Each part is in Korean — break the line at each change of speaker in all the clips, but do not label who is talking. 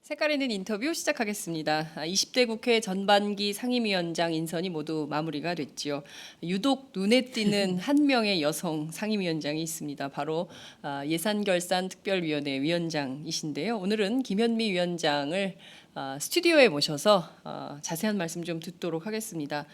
색깔 있는 인터뷰 시작하겠습니다. 20대 국회 전반기 상임위원장 인선이 모두 마무리가 됐지요. 유독 눈에 띄는 한 명의 여성 상임위원장이 있습니다. 바로 예산결산특별위원회 위원장이신데요. 오늘은 김현미 위원장을 스튜디오에 모셔서 자세한 말씀 좀 듣도록 하겠습니다.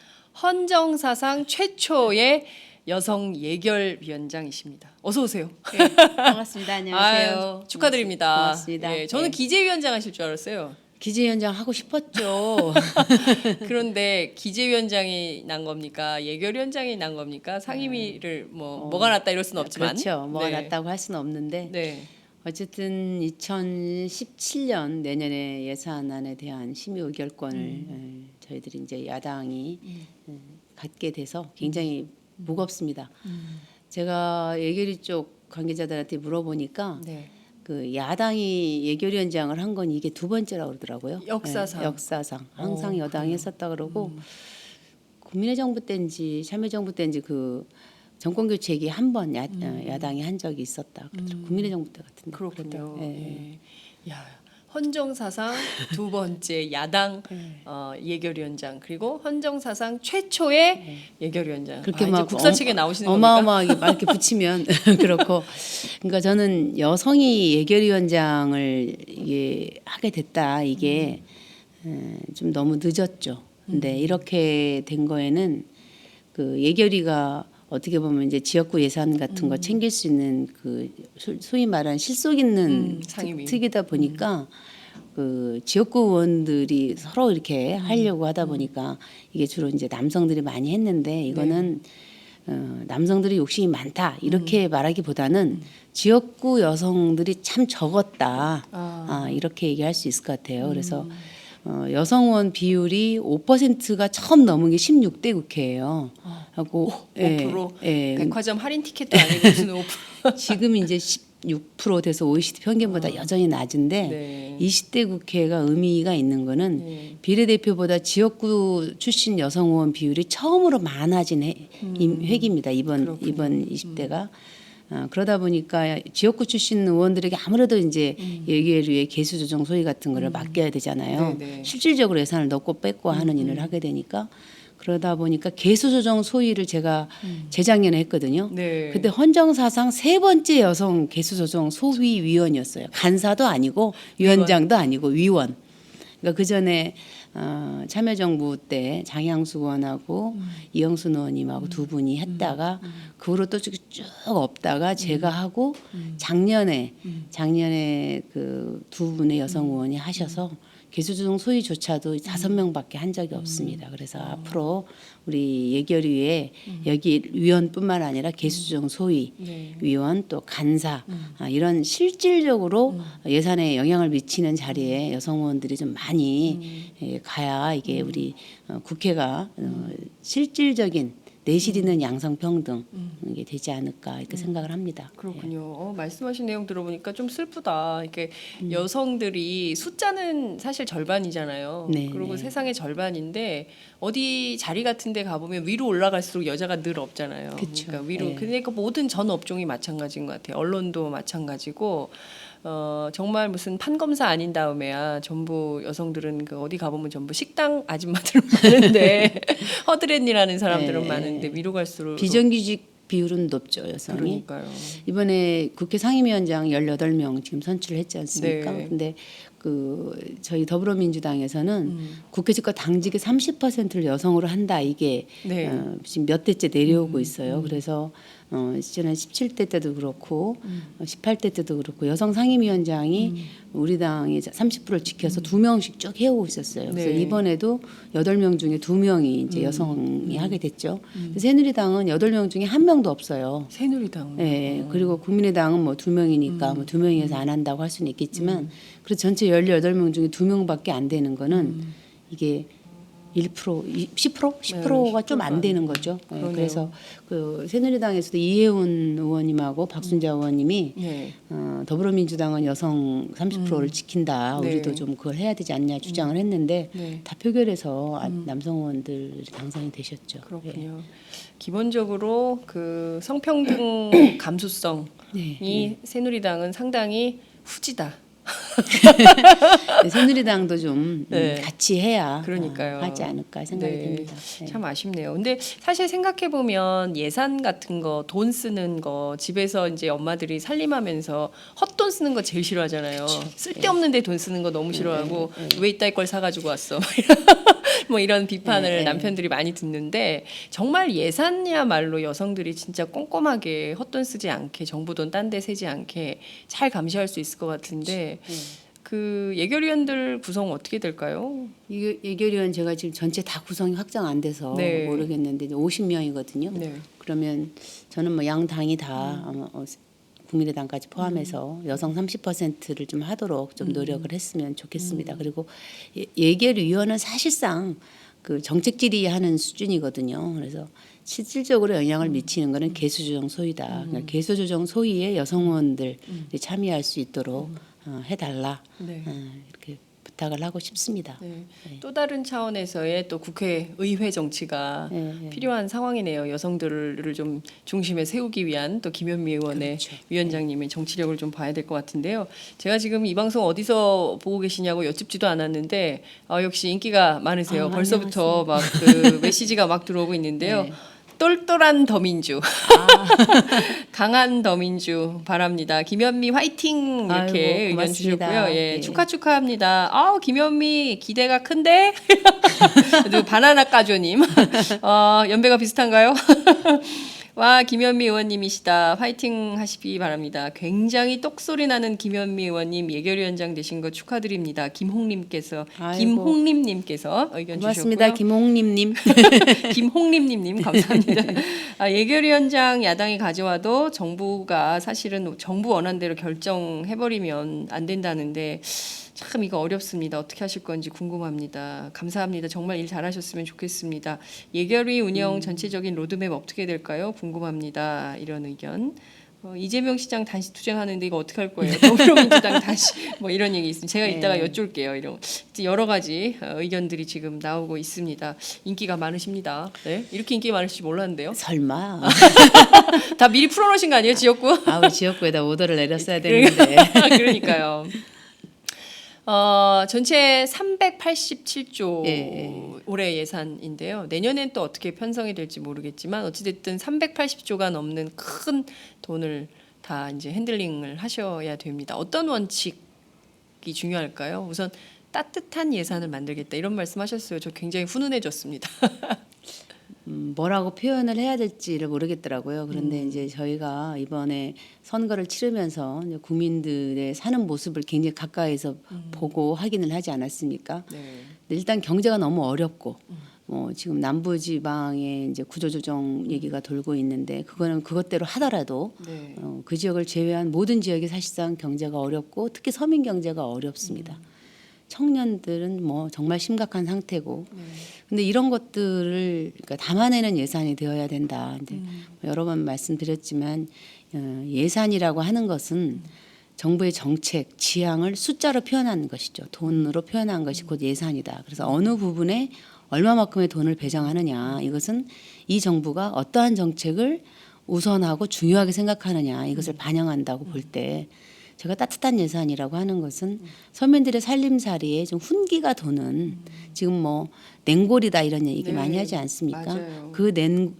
헌정사상 최초의 여성 예결위원장이십니다. 어서 오세요.
네, 반갑습니다. 안녕하세요.
축하드립니다.
고맙습니다.
예, 저는
네.
기재위원장 하실 줄 알았어요.
기재위원장 하고 싶었죠.
그런데 기재위원장이 난 겁니까? 예결위원장이 난 겁니까? 상임위를 뭐가 낫다 이럴 수는 없지만.
그렇죠. 뭐가
네.
낫다고 할 수는 없는데
네.
어쨌든 2017년 내년에 예산안에 대한 심의 의결권을 저희들이 이제 야당이 갖게 돼서 굉장히 무겁습니다. 제가 예결위 쪽 관계자들한테 물어보니까
네.
그 야당이 예결위원장을 한 건 이게 두 번째라고 그러더라고요.
역사상.
네, 역사상. 항상 여당이
그래요?
했었다 그러고 국민의 정부 때인지 참여정부 때인지 그 정권 교체 얘기 한 번 야당이 한 적이 있었다. 그러더라고요. 국민의 정부 때 같은데.
그렇군요.
그런데, 예.
예. 야, 헌정사상 두 번째 야당 예결위원장 그리고 헌정사상 최초의 예결위원장.
그렇게
이제
막
국사책에 나오시는 겁니까?
어마어마하게 막 이렇게 붙이면 그렇고, 그러니까 저는 여성이 예결위원장을 이게 하게 됐다. 이게 좀 너무 늦었죠. 근데 이렇게 된 거에는 그 예결위가 어떻게 보면 이제 지역구 예산 같은 거 챙길 수 있는 그 소위 말하는 실속 있는
상임위.
특이다 보니까 그 지역구 의원들이 서로 이렇게 하려고 하다 보니까 이게 주로 이제 남성들이 많이 했는데 이거는 남성들이 욕심이 많다 이렇게 말하기보다는 지역구 여성들이 참 적었다 이렇게 얘기할 수 있을 것 같아요. 그래서 여성 의원 비율이 5%가 처음 넘은 게 16대 국회예요. 하고
5%?
예,
백화점 할인 티켓도 아니고 무슨 5%?
지금 이제 16% 돼서 OECD 평균보다 여전히 낮은데
네.
20대 국회가 의미가 있는 거는
네.
비례대표보다 지역구 출신 여성 의원 비율이 처음으로 많아진 획입니다. 이번 20대가. 그러다 보니까 지역구 출신 의원들에게 아무래도 이제 예결위의 개수 조정 소위 같은 거를 맡겨야 되잖아요.
네.
실질적으로 예산을 넣고 뺏고 하는 일을 하게 되니까 그러다 보니까 개수 조정 소위를 제가 재작년에 했거든요.
네.
그때 헌정사상 세 번째 여성 개수 조정 소위 위원이었어요. 간사도 아니고 위원장도 아니고 위원. 그러니까 그 전에 참여정부 때 장향수 의원하고 이영순 의원님하고 두 분이 했다가 그 후로 또 쭉 없다가 제가 하고 작년에 그 두 분의 여성 의원이 하셔서 개수조정 소위조차도 5명밖에 한 적이 없습니다. 그래서 앞으로 우리 예결위에 여기 위원뿐만 아니라 개수조정 소위
네.
위원 또 간사 이런 실질적으로 예산에 영향을 미치는 자리에 여성 의원들이 좀 많이 가야 이게 우리 국회가 실질적인 내실 있는 양성평등 이게 되지 않을까 이렇게 생각을 합니다.
그렇군요. 말씀하신 내용 들어보니까 좀 슬프다. 이렇게 여성들이 숫자는 사실 절반이잖아요.
네,
그리고
네.
세상의 절반인데 어디 자리 같은 데 가보면 위로 올라갈수록 여자가 늘 없잖아요.
그쵸.
그러니까 위로.
네.
그러니까 모든 전 업종이 마찬가지인 것 같아요. 언론도 마찬가지고 정말 무슨 판검사 아닌 다음에야 전부 여성들은 그 어디 가보면 전부 식당 아줌마들 많은데 허드렛이라는 사람들은
네.
많은데 위로 갈수록
비정규직 비율은 높죠 여성이.
그러니까요.
이번에 국회 상임위원장 18명 지금 선출을 했지 않습니까?
네.
근데 그 저희 더불어민주당에서는 국회직과 당직의 30%를 여성으로 한다 이게
네.
지금 몇 대째 내려오고 있어요. 그래서 지난 17대 때도 그렇고 18대 때도 그렇고 여성 상임위원장이 우리 당이 30%를 지켜서 2명씩 쭉 해오고 있었어요. 그래서
네.
이번에도 8명 중에 2명이 이제 여성이 하게 됐죠. 새누리당은 8명 중에 1명도 없어요.
새누리당.
예, 그리고 국민의당은 뭐 2명이니까 뭐 2명이어서 안 한다고 할 수는 있겠지만 그래서 전체 18명 중에 2명밖에 안 되는 거는 이게 1%, 10%? 10%가 좀 안 되는 거죠. 예,
그러네요.
그래서 그 새누리당에서도 이혜훈 의원님하고 박순자 의원님이
네.
더불어민주당은 여성 30%를 지킨다.
네.
우리도 좀 그걸 해야 되지 않냐 주장을 했는데
네.
다 표결해서 남성 의원들이 당선이 되셨죠.
그렇군요. 기본적으로 그 성평등 감수성이
네.
새누리당은 상당히 후지다.
새누리당도 좀
네.
같이 해야
그러니까요.
하지 않을까 생각이
네.
듭니다. 네.
참 아쉽네요. 근데 사실 생각해 보면 예산 같은 거, 돈 쓰는 거 집에서 이제 엄마들이 살림하면서 헛돈 쓰는 거 제일 싫어하잖아요. 쓸데없는데 돈 쓰는 거 너무 싫어하고 왜 이따위 걸 사가지고 왔어? 뭐 이런 비판을 남편들이 많이 듣는데 정말 예산이야말로 여성들이 진짜 꼼꼼하게 헛돈 쓰지 않게 정부 돈 딴 데 세지 않게 잘 감시할 수 있을 것 같은데 그 예결위원들 구성 어떻게 될까요?
예결위원 제가 지금 전체 다 구성이 확정 안 돼서
네.
모르겠는데 이제 50명이거든요.
네.
그러면 저는 뭐 양 당이 다 아마 국민의당까지 포함해서 여성 30%를 좀 하도록 좀 노력을 했으면 좋겠습니다. 그리고 예결위원은 사실상 그 정책 질의하는 수준이거든요. 그래서 실질적으로 영향을 미치는 것은 개수조정 소위다. 그러니까 개수조정 소위에 여성 의원들 참여할 수 있도록 해달라.
네.
이렇게 부탁을 하고 싶습니다.
네. 또 다른 차원에서의 또 국회 의회 정치가 필요한 상황이네요. 여성들을 좀 중심에 세우기 위한 또 김현미 의원의
그렇죠.
위원장님의 정치력을 좀 봐야 될 것 같은데요. 제가 지금 이 방송 어디서 보고 계시냐고 여쭙지도 않았는데 역시 인기가 많으세요. 벌써부터 막 그 메시지가 막 들어오고 있는데요.
네.
똘똘한 더민주, 강한 더민주 바랍니다. 김현미 화이팅 이렇게
아이고,
의견
고맙습니다.
주셨고요. 예,
네.
축하합니다. 김현미 기대가 큰데 그리고 바나나 까조님 연배가 비슷한가요? 와 김현미 의원님이시다. 파이팅 하시기 바랍니다. 굉장히 똑소리 나는 김현미 의원님 예결위원장 되신 거 축하드립니다. 김홍님께서
아이고.
김홍림님께서 의견
고맙습니다.
주셨고요.
김홍림님.
김홍림님 감사합니다. 예결위원장 야당이 가져와도 정부가 사실은 정부 원안대로 결정해버리면 안 된다는데 참 이거 어렵습니다. 어떻게 하실 건지 궁금합니다. 감사합니다. 정말 일 잘하셨으면 좋겠습니다. 예결위 운영 전체적인 로드맵 어떻게 될까요? 궁금합니다. 이런 의견. 이재명 시장 다시 투쟁하는데 이거 어떻게 할 거예요? 더불어민주당 다시 뭐 이런 얘기 있습니다. 제가 이따가 여쭐게요. 이런 여러 가지 의견들이 지금 나오고 있습니다. 인기가 많으십니다. 네? 이렇게 인기 많으실지 몰랐는데요.
설마.
다 미리 풀어놓으신 거 아니에요, 지역구?
지역구에다 오더를 내렸어야 되는데.
그러니까요. 전체 387조 올해 예산인데요. 내년엔 또 어떻게 편성이 될지 모르겠지만 어찌됐든 380조가 넘는 큰 돈을 다 이제 핸들링을 하셔야 됩니다. 어떤 원칙이 중요할까요? 우선 따뜻한 예산을 만들겠다 이런 말씀하셨어요. 저 굉장히 훈훈해졌습니다.
뭐라고 표현을 해야 될지를 모르겠더라고요. 그런데 이제 저희가 이번에 선거를 치르면서 이제 국민들의 사는 모습을 굉장히 가까이서 보고 확인을 하지 않았습니까?
네.
근데 일단 경제가 너무 어렵고 뭐 지금 남부지방에 이제 구조조정 얘기가 돌고 있는데 그거는 그것대로 하더라도
네.
그 지역을 제외한 모든 지역이 사실상 경제가 어렵고 특히 서민 경제가 어렵습니다. 청년들은 뭐 정말 심각한 상태고, 근데 이런 것들을 그러니까 담아내는 예산이 되어야 된다. 근데 여러 번 말씀드렸지만 예산이라고 하는 것은 정부의 정책, 지향을 숫자로 표현하는 것이죠. 돈으로 표현한 것이 곧 예산이다. 그래서 어느 부분에 얼마만큼의 돈을 배정하느냐, 이것은 이 정부가 어떠한 정책을 우선하고 중요하게 생각하느냐, 이것을 반영한다고 볼 때. 제가 따뜻한 예산이라고 하는 것은 서민들의 살림살이에 좀 훈기가 도는 지금 뭐 냉골이다 이런 얘기 많이 하지 않습니까?
맞아요.
그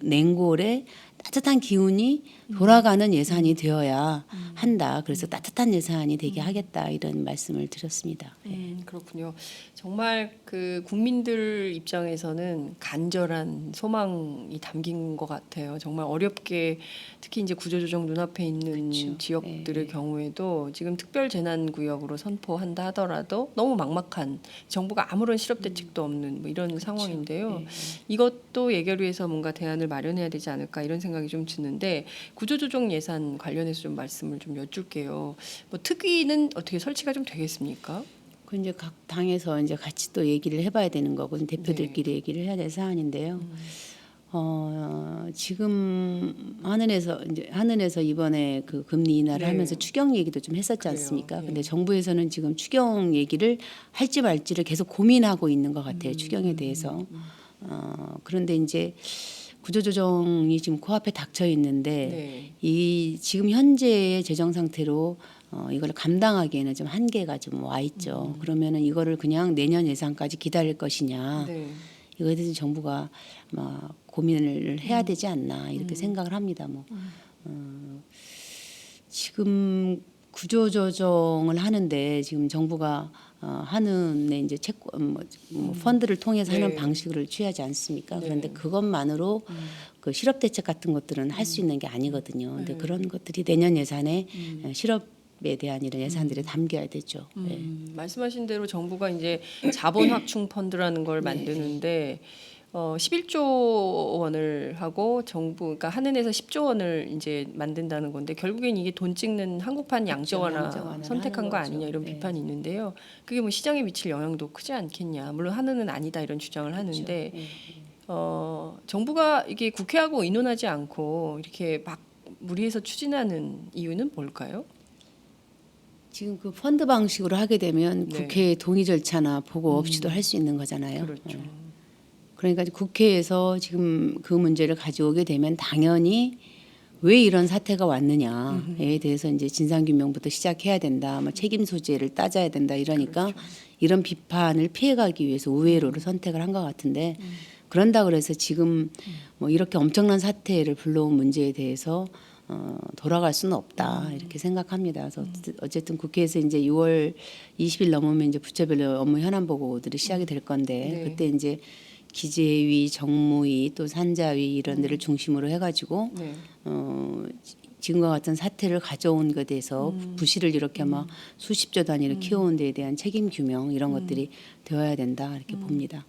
냉골에 따뜻한 기운이 돌아가는 예산이 되어야 한다. 그래서 따뜻한 예산이 되게 하겠다 이런 말씀을 드렸습니다.
그렇군요. 정말 그 국민들 입장에서는 간절한 소망이 담긴 것 같아요. 정말 어렵게 특히 이제 구조조정 눈앞에 있는
그렇죠.
지역들의 경우에도 지금 특별재난구역으로 선포한다 하더라도 너무 막막한 정부가 아무런 실업 대책도 없는 뭐 이런 상황인데요. 이것도 예결위에서 뭔가 대안을 마련해야 되지 않을까 이런 생각이 좀 드는데 구조조정 예산 관련해서 좀 말씀을 좀 여쭐게요. 뭐 특위는 어떻게 설치가 좀 되겠습니까?
그 이제 각 당에서 이제 같이 또 얘기를 해봐야 되는 거고 대표들끼리 얘기를 해야 될 사안인데요. 지금 하늘에서 이번에 그 금리 인하를 하면서 추경 얘기도 좀 했었지 않습니까? 근데 정부에서는 지금 추경 얘기를 할지 말지를 계속 고민하고 있는 것 같아요. 추경에 대해서. 그런데 이제 구조조정이 지금 코앞에 닥쳐 있는데 이 지금 현재의 재정 상태로 이걸 감당하기에는 좀 한계가 좀 와 있죠. 그러면은 이거를 그냥 내년 예산까지 기다릴 것이냐.
네.
이거에 대해서 정부가 아마 고민을 해야 되지 않나 이렇게 생각을 합니다. 뭐 지금 구조조정을 하는데 지금 정부가 하는 이제 채권 뭐 펀드를 통해서 하는
네.
방식을 취하지 않습니까? 그런데
네.
그것만으로 그 실업 대책 같은 것들은 할 수 있는 게 아니거든요. 근데 그런 것들이 내년 예산에 실업에 대한 이런 예산들이 담겨야 되죠. 네.
말씀하신 대로 정부가 이제 자본 확충 펀드라는 걸 만드는데 11조 원을 하고 정부 그러니까 한은에서 10조 원을 이제 만든다는 건데 결국엔 이게 돈 찍는 한국판 양적완화
양적완화를
선택한
하는
거
거죠.
아니냐 이런
네.
비판이 있는데요. 그게 뭐 시장에 미칠 영향도 크지 않겠냐. 물론 한은은 아니다 이런 주장을 하는데
네.
정부가 이게 국회하고 의논하지 않고 이렇게 막 무리해서 추진하는 이유는 뭘까요?
지금 그 펀드 방식으로 하게 되면
네.
국회 동의 절차나 보고 없이도 할 수 있는 거잖아요.
그렇죠.
그러니까 국회에서 지금 그 문제를 가져오게 되면 당연히 왜 이런 사태가 왔느냐에 대해서 이제 진상규명부터 시작해야 된다. 뭐 책임 소재를 따져야 된다. 이러니까
그렇죠.
이런 비판을 피해가기 위해서 우회로를 선택을 한 것 같은데 그런다 그래서 지금 뭐 이렇게 엄청난 사태를 불러온 문제에 대해서 돌아갈 수는 없다 이렇게 생각합니다. 그래서 어쨌든 국회에서 이제 6월 20일 넘으면 이제 부처별 업무 현안 보고들이 시작이 될 건데
네.
그때 이제 기재위, 정무위 또 산자위 이런 데를 중심으로 해가지고
네.
지금과 같은 사태를 가져온 것에 대해서 부실을 이렇게 막 수십조 단위로 키워온 데에 대한 책임 규명 이런 것들이 되어야 된다 이렇게 봅니다.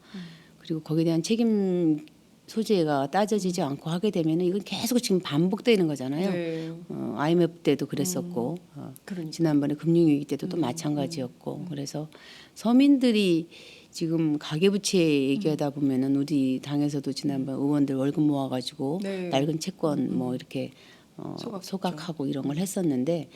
그리고 거기에 대한 책임 소재가 따져지지 않고 하게 되면 이건 계속 지금 반복되는 거잖아요.
네.
IMF 때도 그랬었고
그러니까.
지난번에 금융위기 때도 또 마찬가지였고 그래서 서민들이 지금 가계부채 얘기하다 보면은 우리 당에서도 지난번 의원들 월급 모아가지고
네.
낡은 채권 뭐 이렇게
소각했죠.
소각하고 이런 걸 했었는데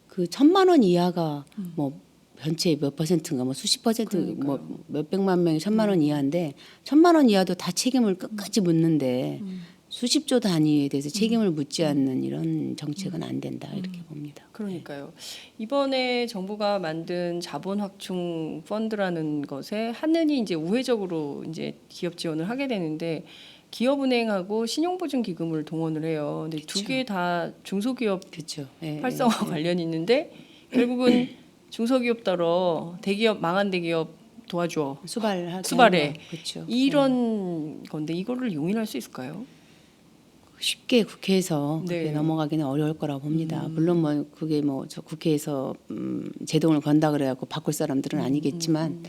그 1,000만 원 이하가 뭐 전체 몇 퍼센트인가 뭐 수십 퍼센트 뭐 몇백만 명이 1,000만 원 이하인데 1,000만 원 이하도 다 책임을 끝까지 묻는데 수십조 단위에 대해서 책임을 묻지 않는 이런 정책은 안 된다 이렇게 봅니다.
그러니까요. 이번에 정부가 만든 자본 확충 펀드라는 것에 한은이 이제 우회적으로 이제 기업 지원을 하게 되는데 기업은행하고 신용보증기금을 동원을 해요. 근데 두 개 다 중소기업
그렇죠. 예,
활성화 관련이 있는데 결국은 중소기업 따라 대기업 망한 대기업 도와줘. 수발해.
그렇죠.
이런 건데 이거를 용인할 수 있을까요?
쉽게 국회에서 그게
네.
넘어가기는 어려울 거라고 봅니다. 물론 뭐 그게 뭐 저 국회에서 제동을 건다 그래갖고 바꿀 사람들은 아니겠지만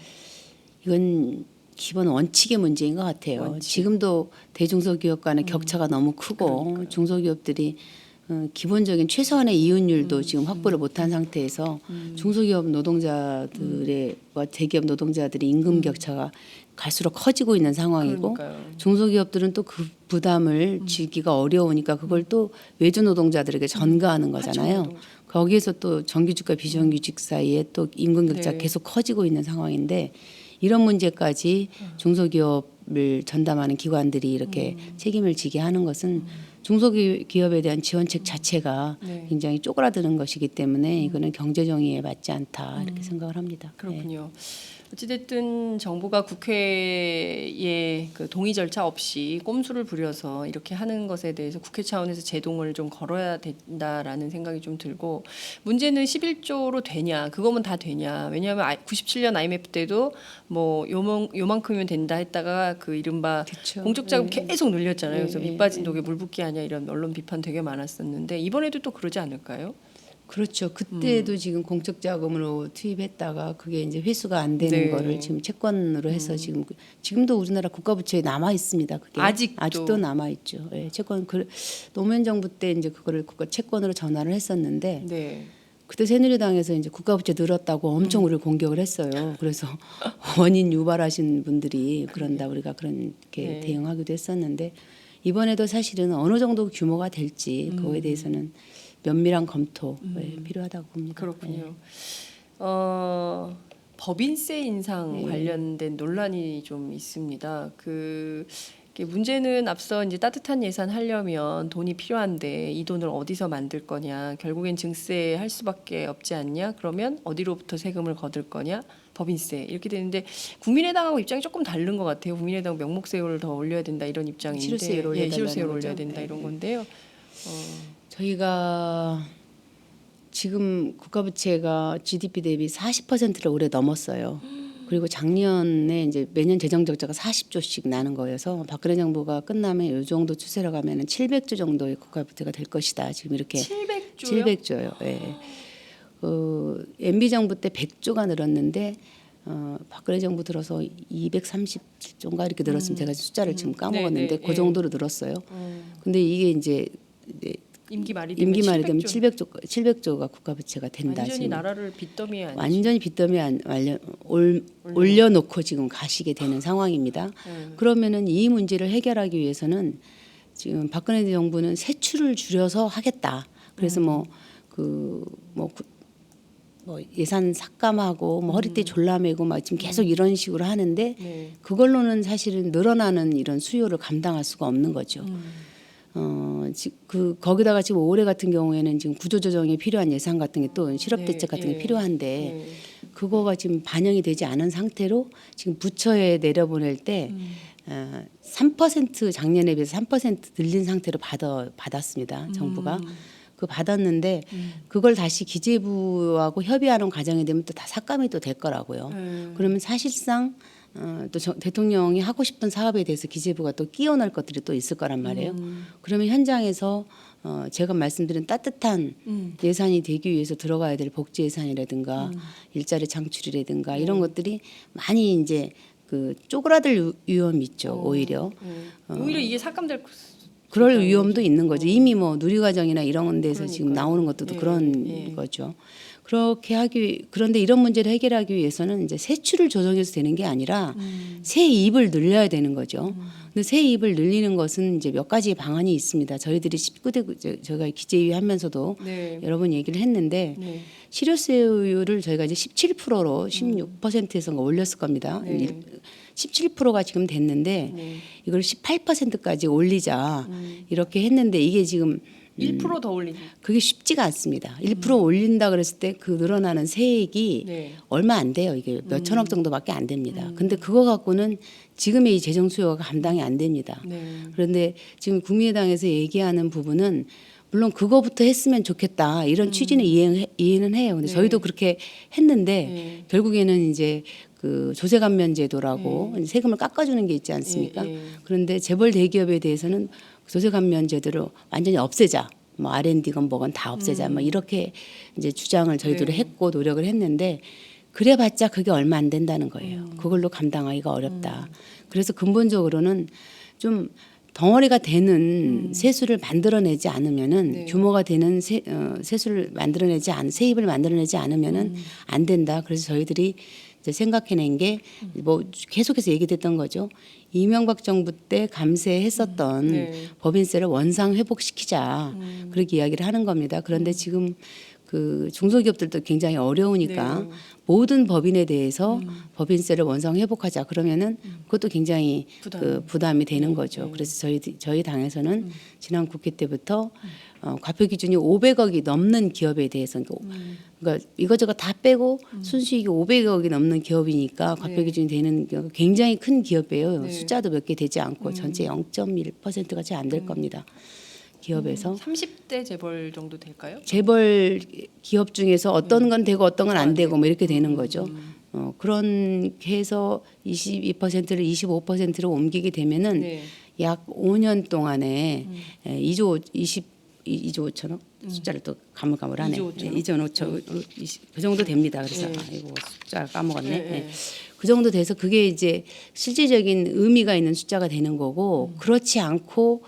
이건 기본 원칙의 문제인 것 같아요.
원칙.
지금도 대중소기업 간의 격차가 너무 크고
그러니까요.
중소기업들이 기본적인 최소한의 이윤율도 지금 확보를 못한 상태에서 중소기업 노동자들의 대기업 노동자들의 임금 격차가 갈수록 커지고 있는 상황이고
그러니까요.
중소기업들은 또 그 부담을 지기가 어려우니까 그걸 또 외주 노동자들에게 전가하는 거잖아요.
하청 노동자.
거기에서 또 정규직과 비정규직 사이에 또 임금 격차
네.
계속 커지고 있는 상황인데 이런 문제까지 중소기업을 전담하는 기관들이 이렇게 책임을 지게 하는 것은 중소기업에 대한 지원책 자체가
네.
굉장히 쪼그라드는 것이기 때문에 이거는 경제 정의에 맞지 않다 이렇게 생각을 합니다. 네.
그렇군요. 어찌됐든 정부가 국회의 그 동의 절차 없이 꼼수를 부려서 이렇게 하는 것에 대해서 국회 차원에서 제동을 좀 걸어야 된다라는 생각이 좀 들고 문제는 11조로 되냐 그거면 다 되냐 왜냐하면 97년 IMF 때도 뭐 요만큼이면 된다 했다가 그 이른바
그쵸.
공적자금
네.
계속 늘렸잖아요. 그래서
네,
밑빠진 독에 물 붓기 아니야 이런 언론 비판 되게 많았었는데 이번에도 또 그러지 않을까요?
그렇죠. 그때도 지금 공적 자금으로 투입했다가 그게 이제 회수가 안 되는
네.
거를 지금 채권으로 해서 지금도 우리나라 국가 부채에 남아 있습니다. 그게
아직도
남아 있죠. 예, 채권 노무현 정부 때 이제 그거를 국가 채권으로 전환을 했었는데
네.
그때 새누리당에서 이제 국가 부채 늘었다고 엄청 우리를 공격을 했어요. 그래서 원인 유발하신 분들이 그런다 우리가 그렇게
네.
대응하기도 했었는데 이번에도 사실은 어느 정도 규모가 될지 그거에 대해서는 면밀한 검토 필요하다고 봅니다.
그렇군요. 법인세 인상
네.
관련된 논란이 좀 있습니다. 그 이게 문제는 앞서 이제 따뜻한 예산 하려면 돈이 필요한데 이 돈을 어디서 만들 거냐. 결국엔 증세 할 수밖에 없지 않냐. 그러면 어디로부터 세금을 거둘 거냐. 법인세 이렇게 되는데 국민의당하고 입장이 조금 다른 것 같아요. 국민의당 명목세율을 더 올려야 된다 이런 입장인데
실효세율을 올려야
실효세율을
된다는
올려야
거죠.
된다
네.
이런 건데요.
저희가 지금 국가부채가 GDP 대비 40%를 올해 넘었어요. 그리고 작년에 이제 매년 재정 적자가 40조씩 나는 거여서 박근혜 정부가 끝나면 이 정도 추세로 가면은 700조 정도의 국가부채가 될 것이다. 지금 이렇게
700조요?
700조요. 예. MB 정부 때 100조가 늘었는데 박근혜 정부 들어서 237조인가 이렇게 늘었으면 제가 숫자를 지금 까먹었는데
네,
그 정도로 늘었어요. 근데 이게 이제
임기 말이
임기 말이 되면
700조.
700조가 국가부채가 된다.
완전히
지금.
나라를 빚더미에 앉히고.
완전히 빚더미에 올려놓고 지금 가시게 되는 상황입니다. 그러면은 이 문제를 해결하기 위해서는 지금 박근혜 정부는 세출을 줄여서 하겠다. 그래서 뭐 예산 삭감하고 뭐 허리띠 졸라매고 막 지금 계속 이런 식으로 하는데
네.
그걸로는 사실은 늘어나는 이런 수요를 감당할 수가 없는 거죠. 거기다가 지금 올해 같은 경우에는 지금 구조조정에 필요한 예산 같은 게 또 실업대책 같은 게 필요한데
네.
그거가 지금 반영이 되지 않은 상태로 지금 부처에 내려보낼 때 3% 작년에 비해서 3% 늘린 상태로 받았습니다. 정부가. 그 받았는데 그걸 다시 기재부하고 협의하는 과정이 되면 또 다 삭감이 또 될 거라고요. 그러면 사실상 또 대통령이 하고 싶은 사업에 대해서 기재부가 또 끼워 넣을 것들이 또 있을 거란 말이에요. 그러면 현장에서 제가 말씀드린 따뜻한 예산이 되기 위해서 들어가야 될 복지 예산이라든가 일자리 창출이라든가 이런 것들이 많이 이제 그 쪼그라들 위험이 있죠. 오히려.
오히려 이게 삭감될
그럴 위험도 있는 거죠. 이미 뭐 누리과정이나 이런 데서 지금
그러니까요.
나오는 것도
예,
그런
예.
거죠. 그런데 이런 문제를 해결하기 위해서는 이제 세출을 조정해서 되는 게 아니라 세입을 늘려야 되는 거죠. 근데 세입을 늘리는 것은 이제 몇 가지 방안이 있습니다. 저희들이 19대 저희가 기재위 하면서도
네.
여러 번 얘기를 했는데
네.
실효세율을 저희가 이제 17%로 16%에서 올렸을 겁니다.
네.
17%가 지금 됐는데
네.
이걸 18%까지 올리자 이렇게 했는데 이게 지금
1% 더 올린.
그게 쉽지가 않습니다. 1% 올린다 그랬을 때 그 늘어나는 세액이
네.
얼마 안 돼요. 이게 몇 천억 정도밖에 안 됩니다. 근데 그거 갖고는 지금의 이 재정 수요가 감당이 안 됩니다.
네.
그런데 지금 국민의당에서 얘기하는 부분은 물론 그거부터 했으면 좋겠다 이런 취지는 이해는 해요. 근데
네.
저희도 그렇게 했는데
네.
결국에는 이제 그 조세감면제도라고 세금을 깎아주는 게 있지 않습니까?
예, 예.
그런데 재벌 대기업에 대해서는 조세감면제도를 완전히 없애자. 뭐 R&D건 뭐건 다 없애자. 뭐 이렇게 이제 주장을 저희들이
네.
했고 노력을 했는데 그래봤자 그게 얼마 안 된다는 거예요. 그걸로 감당하기가 어렵다. 그래서 근본적으로는 좀 덩어리가 되는 세수를 만들어내지 않으면은
네.
규모가 되는 세수를 만들어내지 세입을 만들어내지 않으면은 안 된다. 그래서 저희들이 이제 생각해낸 게 뭐 계속해서 얘기됐던 거죠. 이명박 정부 때 감세했었던
네.
법인세를 원상 회복시키자 그렇게 이야기를 하는 겁니다. 그런데 지금 그 중소기업들도 굉장히 어려우니까
네.
모든 법인에 대해서 법인세를 원상 회복하자 그러면은 그것도 굉장히 부담이 되는 거죠. 그래서 저희 당에서는 지난 국회 때부터 과표 기준이 500억이 넘는 기업에 대해서 그러니까 이것저것 다 빼고 순수익이 500억이 넘는 기업이니까 과표
네.
기준이 되는 경우가 굉장히 큰 기업이에요.
네.
숫자도 몇 개 되지 않고 전체 0.1%가 채 안 될 겁니다. 기업에서
30대 재벌 정도 될까요?
재벌 기업 중에서 어떤 건 되고 어떤 건 안 되고 뭐 이렇게 되는 거죠. 그렇게 해서 22%를 25%로 옮기게 되면은
네.
약 5년 동안에 2조 2조 5천억 숫자를 또 가물가물하네.
2조 5천억?
2조 5천 그 정도 됩니다. 그래서
네.
이거 숫자 까먹었네.
네,
네.
네.
그 정도 돼서 그게 이제 실질적인 의미가 있는 숫자가 되는 거고 그렇지 않고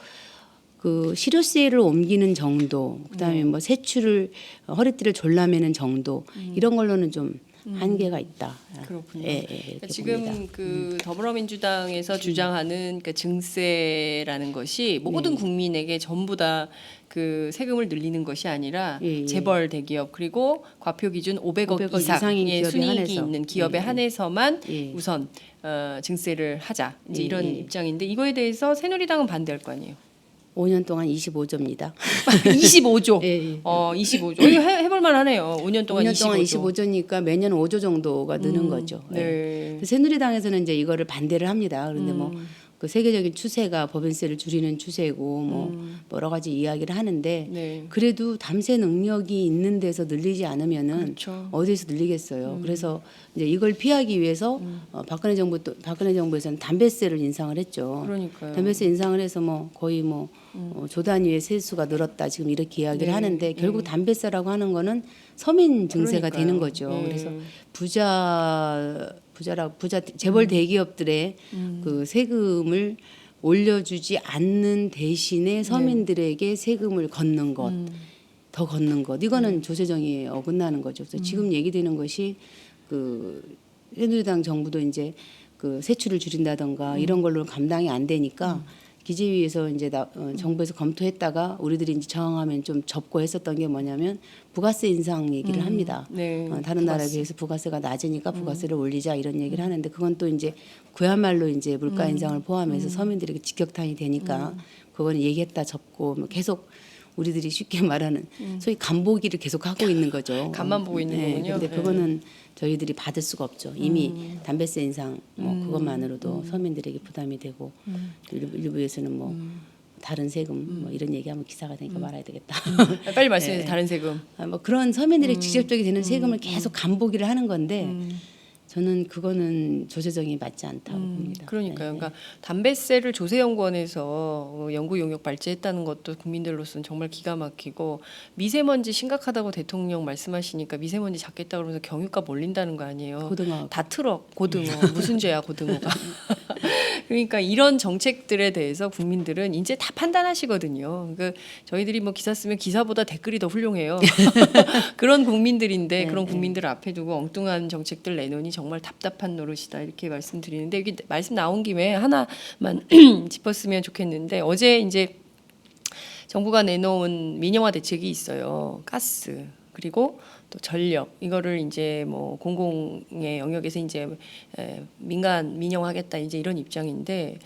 그 실효세를 옮기는 정도, 그다음에 뭐 세출을 허리띠를 졸라매는 정도 이런 걸로는 좀 한계가 있다.
그렇군요.
예, 예,
그러니까
이렇게
지금
봅니다.
그 더불어민주당에서 주장하는 그 증세라는 것이 모든
네.
국민에게 전부 다 그 세금을 늘리는 것이 아니라
예, 예.
재벌 대기업 그리고 과표 기준 500억,
500억
이상의
이상인 기업에
순이익이
한해서.
있는 기업에
예, 예.
한해서만
예.
우선 증세를 하자 이제
예,
이런
예.
입장인데 이거에 대해서 새누리당은 반대할 거 아니에요.
5년 동안 25조입니다.
25조.
예, 예.
25조. 이거 해볼 만하네요. 5년 동안
5년 동안
25조.
25조니까 매년 5조 정도가 느는 거죠. 예.
네.
새누리당에서는 이제 이거를 반대를 합니다. 그런데 뭐
음.
그 세계적인 추세가 법인세를 줄이는 추세고 뭐 여러 가지 이야기를 하는데
네.
그래도 담세 능력이 있는 데서 늘리지 않으면은
그렇죠.
어디서 늘리겠어요. 그래서 이제 이걸 피하기 위해서 박근혜 정부에서는 담배세를 인상을 했죠.
그러니까요.
담배세 인상을 해서 뭐 거의 뭐 조 단위의 세수가 늘었다 지금 이렇게 이야기를
네,
하는데 결국 담배세라고 하는 거는 서민 증세가
그러니까요.
되는 거죠.
네.
그래서 부자 재벌 대기업들의 그 세금을 올려주지 않는 대신에 서민들에게 세금을 걷는 것, 더 걷는 것 이거는 조세정의에 어긋나는 거죠. 그래서 지금 얘기되는 것이 그 새누리당 정부도 이제 그 세출을 줄인다던가 이런 걸로 감당이 안 되니까 기재위에서 이제 정부에서 검토했다가 우리들이 이제 저항하면 좀 접고 했었던 게 뭐냐면 부가세 인상 얘기를 합니다.
네.
다른 나라에 비해서 부가세가 낮으니까 부가세를 올리자 이런 얘기를 하는데 그건 또 이제 그야말로 이제 물가 인상을 포함해서 서민들에게 직격탄이 되니까 그거는 얘기했다 접고 뭐 계속 우리들이 쉽게 말하는 소위 간보기를 계속 하고 있는 거죠.
간만 보고 있는 거군요.
그런데
네.
그거는 저희들이 받을 수가 없죠. 이미 담배세 인상 뭐 그것만으로도 서민들에게 부담이 되고 일부에서는 뭐 다른 세금 뭐 이런 얘기하면 기사가 되니까 말아야 되겠다.
빨리 말씀해 주세요. 다른 세금.
뭐 그런 서민들이 직접적이 되는 세금을 계속 간보기를 하는 건데 저는 그거는 조세정이 맞지 않다고 봅니다.
그러니까요.
네.
그러니까 담배세를 조세연구원에서 연구 용역 발제했다는 것도 국민들로서는 정말 기가 막히고 미세먼지 심각하다고 대통령 말씀하시니까 미세먼지 잡겠다 그러면서 경유값 올린다는 거 아니에요.
고등어
다 트럭 고등어 무슨 죄야 고등어가. 그러니까 이런 정책들에 대해서 국민들은 이제 다 판단하시거든요. 그러니까 저희들이 뭐 기사 쓰면 기사보다 댓글이 더 훌륭해요. 그런 국민들인데
네,
그런 국민들을 앞에 두고 엉뚱한 정책들 내놓으니 정말 답답한 노릇이다 이렇게 말씀드리는데 여기 말씀 나온 김에 하나만 짚었으면 좋겠는데 어제 이제 정부가 내놓은 민영화 대책이 있어요. 가스 그리고 또 전력 이거를 이제 뭐 공공의 영역에서 이제 민간 민영화하겠다 이제 이런 입장인데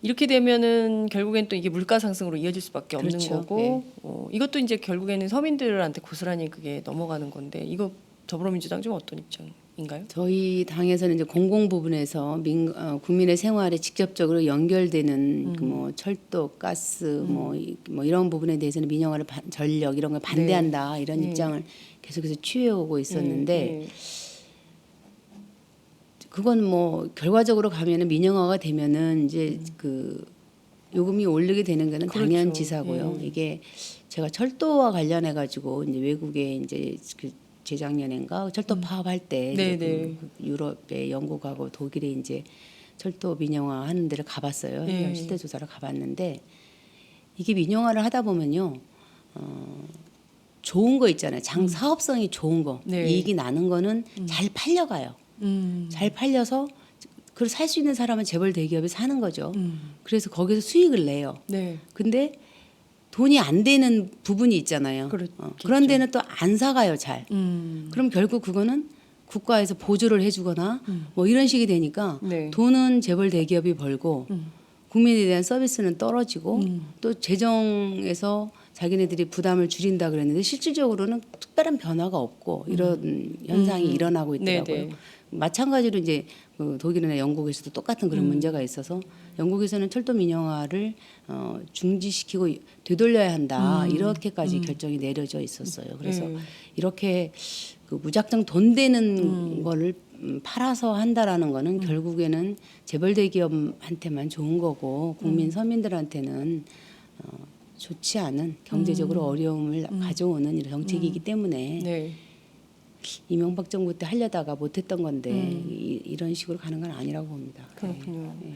이렇게 되면은 결국엔 또 이게 물가 상승으로 이어질 수밖에 없는
그렇죠.
거고 이것도 이제 결국에는 서민들한테 고스란히 그게 넘어가는 건데 이거 더불어민주당 좀 어떤 입장인가요?
저희 당에서는 이제 공공 부분에서 국민의 생활에 직접적으로 연결되는 그뭐 철도, 가스 뭐 이런 부분에 대해서는 민영화를 전력 이런 걸 반대한다 이런 입장을 계속해서 취해오고 있었는데
네.
그건 뭐 결과적으로 가면은 민영화가 되면은 이제 그 요금이 오르게 되는 거는
그렇죠.
당연지사고요. 이게 제가 철도와 관련해 가지고 이제 외국에 이제 그 재작년인가 철도 파업할 때 이제
네네.
그 유럽에 영국하고 독일에 이제 철도 민영화 하는 데를 가봤어요.
네.
실태 조사를 가봤는데 이게 민영화를 하다 보면요. 좋은 거 있잖아요. 사업성이 좋은 거,
네.
이익이 나는 거는 잘 팔려가요. 잘 팔려서 그걸 살 수 있는 사람은 재벌 대기업이 사는 거죠. 그래서 거기서 수익을 내요.
네.
근데 돈이 안 되는 부분이 있잖아요.
그렇겠죠.
그런 데는 또 안 사가요, 잘.
음.
그럼 결국 그거는 국가에서 보조를 해주거나 뭐 이런 식이 되니까
네.
돈은 재벌 대기업이 벌고 국민에 대한 서비스는 떨어지고 또 재정에서 자기네들이 부담을 줄인다 그랬는데 실질적으로는 특별한 변화가 없고 이런 현상이 일어나고 있더라고요.
네네.
마찬가지로 이제 그 독일이나 영국에서도 똑같은 그런 문제가 있어서 영국에서는 철도 민영화를 중지시키고 되돌려야 한다 이렇게까지 결정이 내려져 있었어요. 그래서 이렇게 그 무작정 돈 되는 거를 팔아서 한다라는 거는 결국에는 재벌 대기업한테만 좋은 거고 국민 서민들한테는 좋지 않은 경제적으로 어려움을 가져오는 이런 정책이기 때문에
네.
이명박 정부 때 하려다가 못했던 건데 이런 식으로 가는 건 아니라고 봅니다.
그렇군요.
네.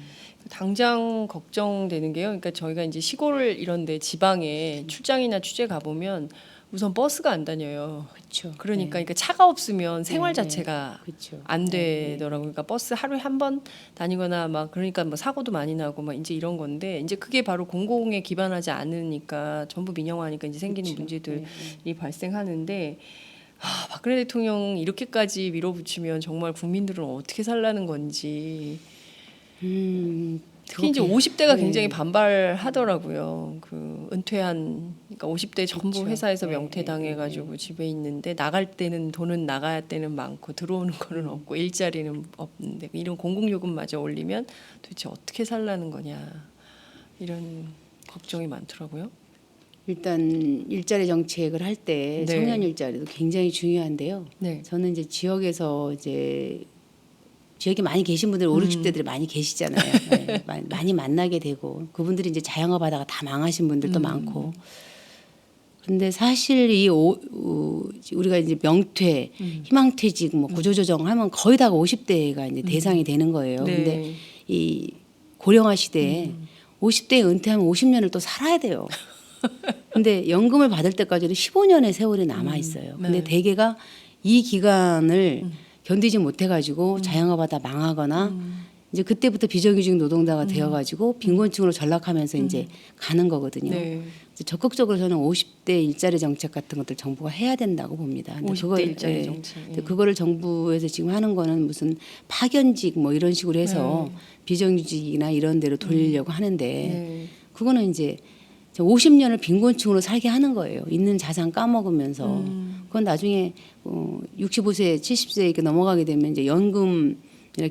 당장 걱정되는 게요. 그러니까 저희가 이제 시골 이런데 지방에 출장이나 취재 가보면 우선 버스가 안 다녀요.
그렇죠.
그러니까 차가 없으면 생활
네,
자체가
그렇죠.
안 되더라고요. 그러니까 버스 하루에 한 번 다니거나 막 그러니까 뭐 사고도 많이 나고 막 이제 이런 건데 이제 그게 바로 공공에 기반하지 않으니까 전부 민영화하니까 이제 생기는
그렇죠.
문제들이 발생하는데 박근혜 대통령 이렇게까지 밀어붙이면 정말 국민들은 어떻게 살라는 건지 특히 이제 50대가
네.
굉장히 반발하더라고요. 그 은퇴한 그러니까 50대 전부
그렇죠.
회사에서
네,
명퇴당해가지고 집에 있는데 나갈 때는 돈은 나가야 때는 많고 들어오는 거는 없고 일자리는 없는데 이런 공공요금마저 올리면 도대체 어떻게 살라는 거냐 이런 걱정이 많더라고요.
일단 일자리 정책을 할 때
네.
청년 일자리도 굉장히 중요한데요.
네.
저는 이제 지역에서 이제 지역에 많이 계신 분들 5, 60대들이 많이 계시잖아요. 네, 많이 만나게 되고 그분들이 이제 자영업 하다가 다 망하신 분들도 많고. 근데 사실 우리가 이제 명퇴, 희망퇴직, 뭐 구조조정 하면 거의 다가 50대가 이제 대상이 되는 거예요.
네.
근데 이 고령화 시대에 50대에 은퇴하면 50년을 또 살아야 돼요. 근데 연금을 받을 때까지는 15년의 세월이 남아 있어요. 근데
네.
대개가 이 기간을 견디지 못해 가지고 자영업하다 망하거나 이제 그때부터 비정규직 노동자가 되어 가지고 빈곤층으로 전락하면서 이제 가는 거거든요.
네.
이제 적극적으로 저는 50대 일자리 정책 같은 것들 정부가 해야 된다고 봅니다. 근데
50대 일자리 정책.
근데 그거를 정부에서 지금 하는 거는 무슨 파견직 뭐 이런 식으로 해서 비정규직이나 이런 데로 돌리려고 하는데
네.
그거는 이제 50년을 빈곤층으로 살게 하는 거예요. 있는 자산 까먹으면서. 그건 나중에 65세, 70세 이렇게 넘어가게 되면 이제 연금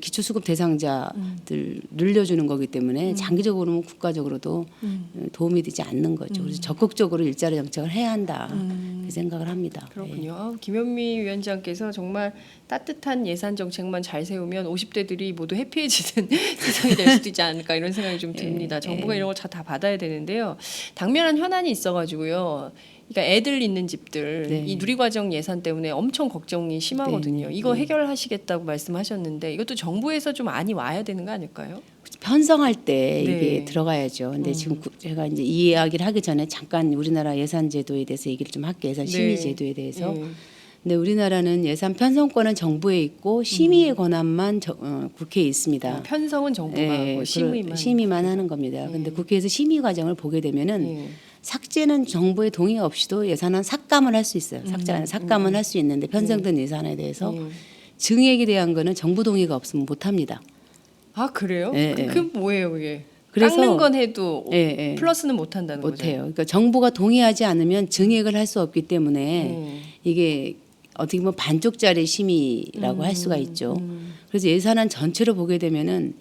기초수급 대상자들 늘려주는 거기 때문에 장기적으로는 국가적으로도 도움이 되지 않는 거죠. 그래서 적극적으로 일자리 정책을 해야 한다. 그 생각을 합니다.
그렇군요. 김현미 위원장께서 정말 따뜻한 예산 정책만 잘 세우면 50대들이 모두 해피해지는 세상이 될 수도 있지 않을까 이런 생각이 좀 듭니다. 정부가 이런 걸 다 받아야 되는데요. 당면한 현안이 있어가지고요. 그러니까 애들 있는 집들
네.
이 누리과정 예산 때문에 엄청 걱정이 심하거든요. 이거 해결하시겠다고 말씀하셨는데 이것도 정부에서 좀 안이 와야 되는 거 아닐까요?
편성할 때
네.
이게 들어가야죠. 근데 지금 제가 이제 이 이야기를 하기 전에 잠깐 우리나라 예산 제도에 대해서 얘기를 좀 할게요. 예산 심의 제도에 대해서.
네.
근데 우리나라는 예산 편성권은 정부에 있고 심의의 권한만 국회에 있습니다.
편성은 정부가 하고
심의만 하는 겁니다. 근데 국회에서 심의 과정을 보게 되면은 삭제는 정부의 동의 없이도 예산안 삭감을 할 수 있어요. 삭감을 할 수 있는데 편성된 예산에 대해서 증액에 대한 거는 정부 동의가 없으면 못 합니다.
아 그래요?
예,
그 뭐예요 그게?
그래서
깎는 건 해도
예.
플러스는 못 한다는 거죠.
못해요. 그러니까 정부가 동의하지 않으면 증액을 할 수 없기 때문에 이게 어떻게 보면 반쪽짜리 심의라고 할 수가 있죠. 그래서 예산안 전체로 보게 되면은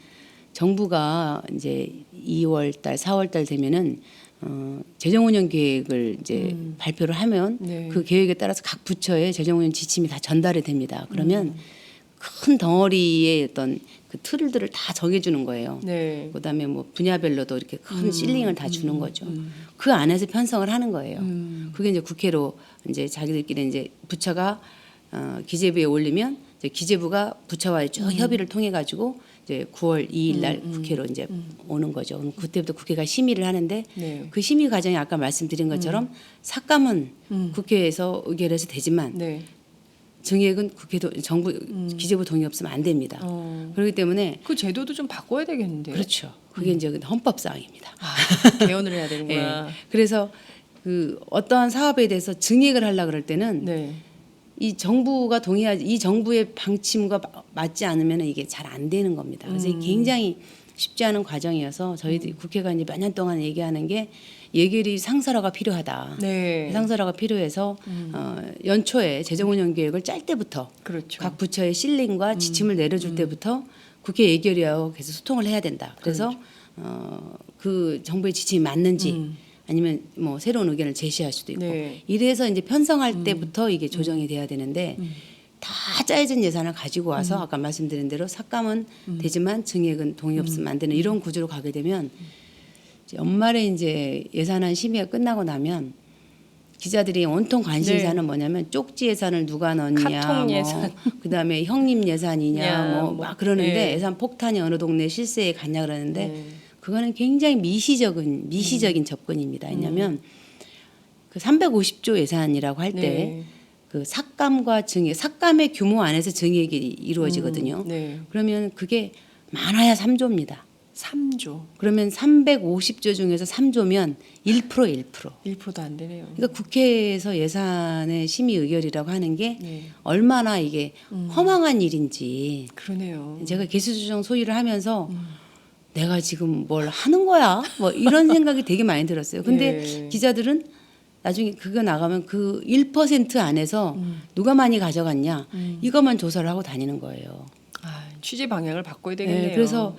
정부가 이제 2월 달, 4월 달 되면은 재정운영 계획을 이제 발표를 하면
네.
그 계획에 따라서 각 부처의 재정운영 지침이 다 전달이 됩니다. 그러면 큰 덩어리의 어떤 그 틀들을 다 정해주는 거예요.
네.
그다음에 뭐 분야별로도 이렇게 큰 실링을 다 주는 거죠. 그 안에서 편성을 하는 거예요. 그게 이제 국회로 이제 자기들끼리 이제 부처가 기재부에 올리면 이제 기재부가 부처와의 쭉 협의를 통해 가지고 이제 9월 2일 날 국회로 이제 오는 거죠. 그럼 그때부터 국회가 심의를 하는데
네.
그 심의 과정이 아까 말씀드린 것처럼 삭감은 국회에서 의결해서 되지만
네.
증액은 국회도 정부 기재부 동의 없으면 안 됩니다. 그렇기 때문에
그 제도도 좀 바꿔야 되겠는데요.
그렇죠. 그게 이제 헌법 사항입니다.
개헌을 해야 되는구나.
그래서 그 어떠한 사업에 대해서 증액을 하려 그럴 때는
네.
이 정부가 동의하지 이 정부의 방침과 맞지 않으면 이게 잘 안 되는 겁니다. 그래서 이게 굉장히 쉽지 않은 과정이어서 저희들이 국회가 이제 몇 년 동안 얘기하는 게 예결위 상설화가 필요하다.
네.
상설화가 필요해서 연초에 재정운영 계획을 짤 때부터
그렇죠.
각 부처의 실링과 지침을 내려줄 때부터 국회 예결위하고 계속 소통을 해야 된다. 그래서 그 정부의 지침이 맞는지 아니면 뭐 새로운 의견을 제시할 수도 있고
네.
이래서 이제 편성할 때부터 이게 조정이 돼야 되는데 다 짜여진 예산을 가지고 와서 아까 말씀드린 대로 삭감은 되지만 증액은 동의 없으면 안 되는 이런 구조로 가게 되면 이제 연말에 이제 예산안 심의가 끝나고 나면 기자들이 온통 관심사는 뭐냐면 쪽지 예산을 누가 넣냐,
카톡 예산.
그다음에 형님 예산이냐, 뭐 막 그러는데
네.
예산 폭탄이 어느 동네 실세에 갔냐 그러는데 그거는 굉장히 미시적인 접근입니다. 왜냐하면 그 350조 예산이라고 할 때
네.
그 삭감과 증액, 삭감의 규모 안에서 증액이 이루어지거든요.
네.
그러면 그게 많아야 3조입니다.
3조.
그러면 350조 중에서 3조면 1%.
1%도 안 되네요.
그러니까 국회에서 예산의 심의 의결이라고 하는 게
네.
얼마나 이게 허망한 일인지
그러네요.
제가 개수조정 소위를 하면서 내가 지금 뭘 하는 거야? 뭐 이런 생각이 되게 많이 들었어요. 근데
예.
기자들은 나중에 그거 나가면 그 1% 안에서 누가 많이 가져갔냐 이것만 조사를 하고 다니는 거예요.
아, 취재 방향을 바꿔야 되겠네요.
그래서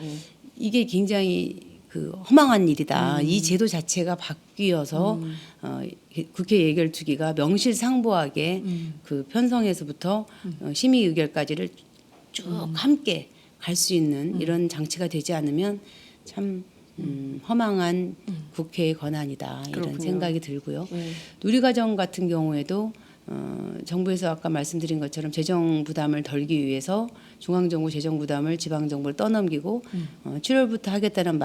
이게 굉장히 그 허망한 일이다. 이 제도 자체가 바뀌어서 국회 예결특위가 명실상부하게 그 편성에서부터 심의 의결까지를 쭉 함께 갈 수 있는 이런 장치가 되지 않으면 참 허망한 국회의 권한이다 이런
그렇군요.
생각이 들고요. 누리과정 같은 경우에도 정부에서 아까 말씀드린 것처럼 재정 부담을 덜기 위해서 중앙정부 재정 부담을 지방정부를 떠넘기고 7월부터 하겠다는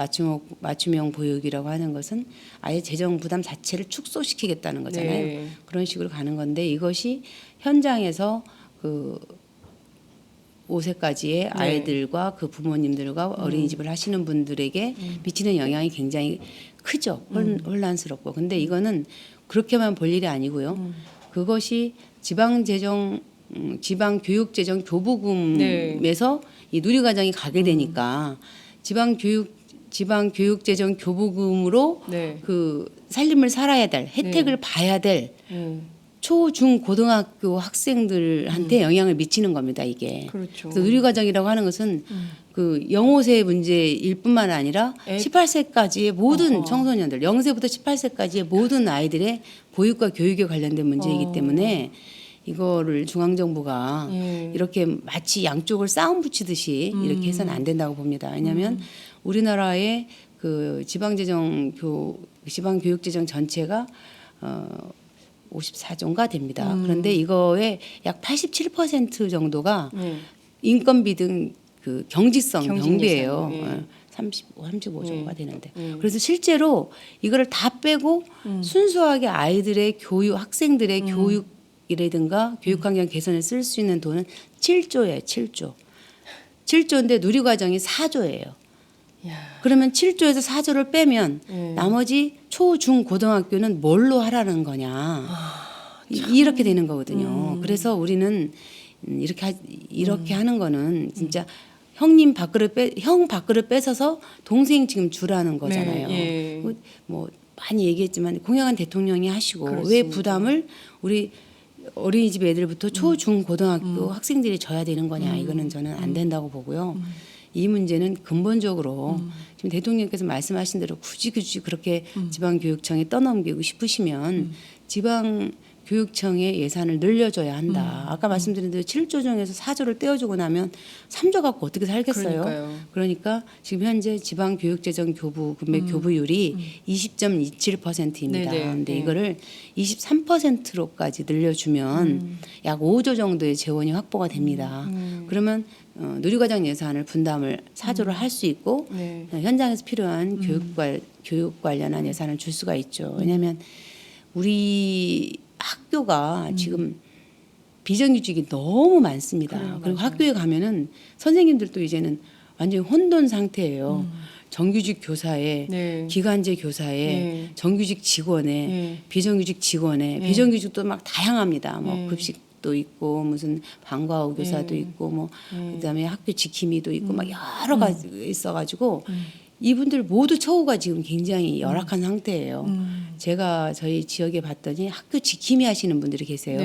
맞춤형 보육이라고 하는 것은 아예 재정 부담 자체를 축소시키겠다는 거잖아요.
네.
그런 식으로 가는 건데 이것이 현장에서 그 5세까지의 아이들과 그 부모님들과 어린이집을 하시는 분들에게 미치는 영향이 굉장히 크죠. 혼란스럽고. 근데 이거는 그렇게만 볼 일이 아니고요. 그것이 지방교육재정 교부금에서 이 누리과정이 가게 되니까 지방교육재정 교부금으로
네.
그 살림을 살아야 될 혜택을 봐야 될 초, 중, 고등학교 학생들한테 영향을 미치는 겁니다, 이게.
그렇죠.
그래서 누리과정이라고 하는 것은 그 영호세 문제일 뿐만 아니라 18세까지의 모든 청소년들, 0세부터 18세까지의 모든 아이들의 보육과 교육에 관련된 문제이기 때문에 이거를 중앙정부가 이렇게 마치 양쪽을 싸움 붙이듯이 이렇게 해서는 안 된다고 봅니다. 왜냐하면 우리나라의 그 지방교육재정 전체가 54조인가 됩니다. 그런데 이거의 약 87% 정도가 인건비 등 그 경지성 경비예요. 35조가 되는데. 그래서 실제로 이거를 다 빼고 순수하게 아이들의 교육, 학생들의 교육이라든가 교육 환경 개선에 쓸 수 있는 돈은 7조예요. 7조. 7조인데 누리과정이 4조예요. 그러면 7조에서 4조를 빼면 나머지 초, 중, 고등학교는 뭘로 하라는 거냐. 이렇게 되는 거거든요. 그래서 우리는 이렇게 하는 거는 진짜 형 밥그릇 뺏어서 동생 지금 주라는 거잖아요.
네, 예.
뭐 많이 얘기했지만 공약은 대통령이 하시고
그렇습니다.
왜 부담을 우리 어린이집 애들부터 초, 중, 고등학교 학생들이 져야 되는 거냐. 이거는 저는 안 된다고 보고요. 이 문제는 근본적으로 지금 대통령께서 말씀하신 대로 굳이 그렇게 지방교육청에 떠넘기고 싶으시면 지방교육청의 예산을 늘려줘야 한다. 아까 말씀드린 대로 7조 중에서 4조를 떼어주고 나면 3조 갖고 어떻게 살겠어요? 그러니까 지금 현재 지방교육재정 금액 교부율이 20.27%입니다. 그런데 이거를 23%로까지 늘려주면 약 5조 정도의 재원이 확보가 됩니다. 그러면 누리과정 예산을 분담을 4조를 할 수 있고 현장에서 필요한 교육 관련한 예산을 줄 수가 있죠. 왜냐하면 우리 학교가 지금 비정규직이 너무 많습니다.
그래요,
그리고
맞아요.
학교에 가면은 선생님들도 이제는 완전히 혼돈 상태예요. 정규직 교사에 기간제 교사에 정규직 직원에 비정규직 직원에 비정규직도 막 다양합니다. 뭐 급식도 있고 무슨 방과 후 교사도 있고 뭐 그다음에 학교 지킴이도 있고 막 여러 가지 있어가지고 이분들 모두 처우가 지금 굉장히 열악한 상태예요. 제가 저희 지역에 봤더니 학교 지킴이 하시는 분들이 계세요.